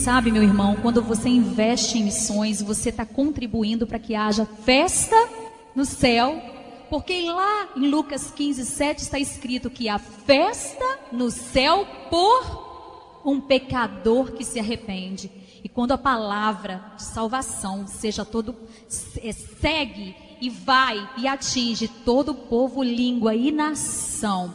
Sabe, meu irmão, quando você investe em missões, você está contribuindo para que haja festa no céu, porque lá em Lucas 15:7 está escrito que há festa no céu por um pecador que se arrepende. E quando a palavra de salvação segue e vai e atinge todo o povo, língua e nação,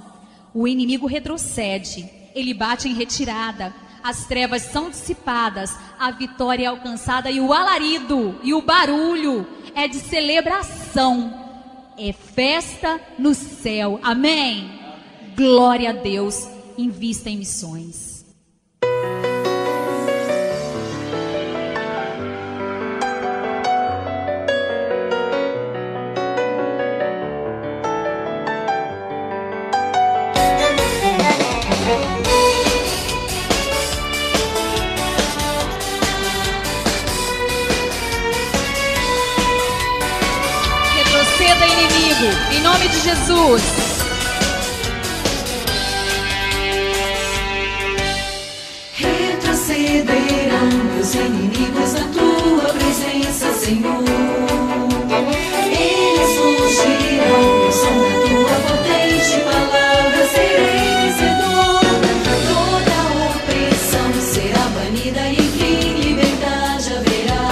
o inimigo retrocede, ele bate em retirada, as trevas são dissipadas, a vitória é alcançada e o alarido e o barulho é de celebração, é festa no céu. Amém? Glória a Deus. Invista em missões. Em nome de Jesus. Retrocederão meus inimigos na tua presença, Senhor. Eles fugirão, eu sou da tua potente palavra, serei vencedor. Toda opressão será banida e enfim liberdade haverá.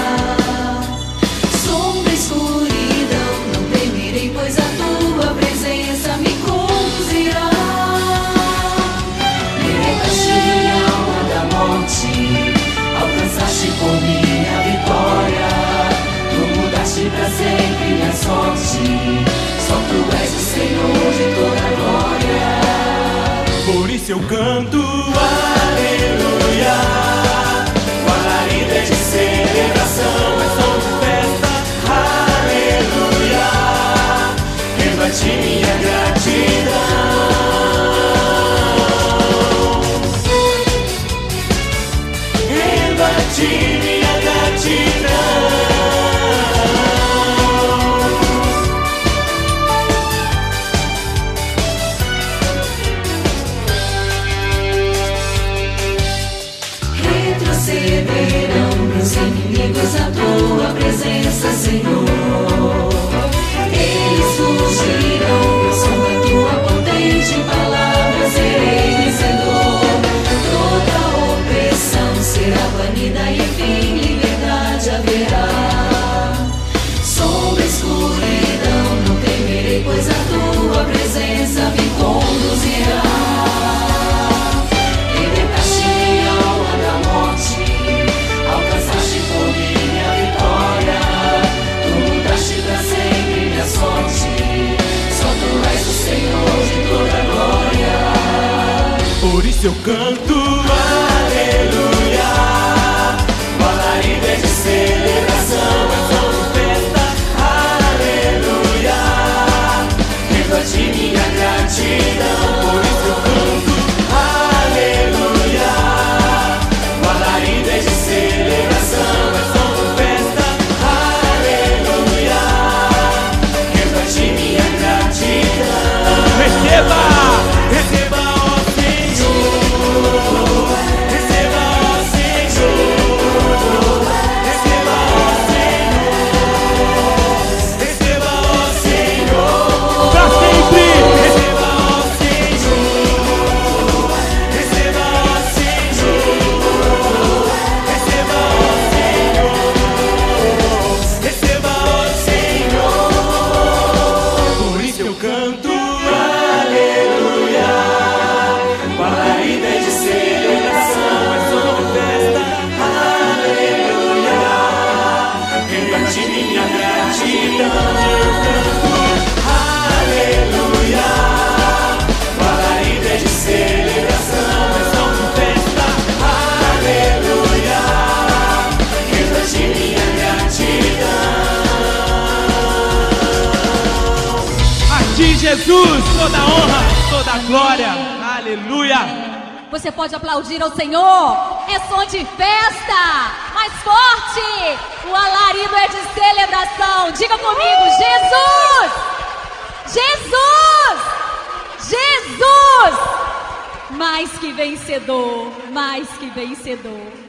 Sombra e escuridão não temerei, pois a tua presença me conduzirá. Libertaste minha alma da morte, alcançaste por mim a vitória. Tu mudaste pra sempre minha sorte, só tu és o Senhor de toda a glória. Por isso eu canto aleluia, o alarido é de celebração, é som de festa, aleluia. Rebati minha gratidão, rebati minha gratidão. Retrocederão meus inimigos na tua presença, Senhor. Eles fugirão, eu sou da tua potente palavra, serei vencedor. Toda opressão será banida e enfim liberdade haverá. Sombra e escuridão não temerei, pois a tua presença me conduzirá. Libertaste minha alma da morte, alcançaste por mim a vitória. Tu mudaste pra sempre minha sorte, só tu és o Senhor de toda a glória. Por isso eu canto aleluia, o alarido é de celebração, é som de festa, aleluia. Rebati minha gratidão. Por isso eu canto aleluia, o alarido é de celebração, é som de festa, aleluia. Rebati minha gratidão. Receba, receba, ó Senhor, receba, ó Senhor, receba, ó Senhor, receba, ó Senhor, pra sempre. Receba, ó Senhor, receba, ó Senhor, receba, ó Senhor, receba, ó Senhor. Por isso eu canto aleluia, o alarido é de celebração, é som de festa, aleluia. Rebati minha gratidão. Eu canto aleluia, o alarido é de celebração, é som de festa, aleluia. Rebati minha gratidão. A ti, Jesus, toda a honra, toda a glória, aleluia. Você pode aplaudir ao Senhor. É som de festa. Mais forte. O alarido é de celebração. Diga comigo: Jesus! Jesus! Jesus! Mais que vencedor, mais que vencedor.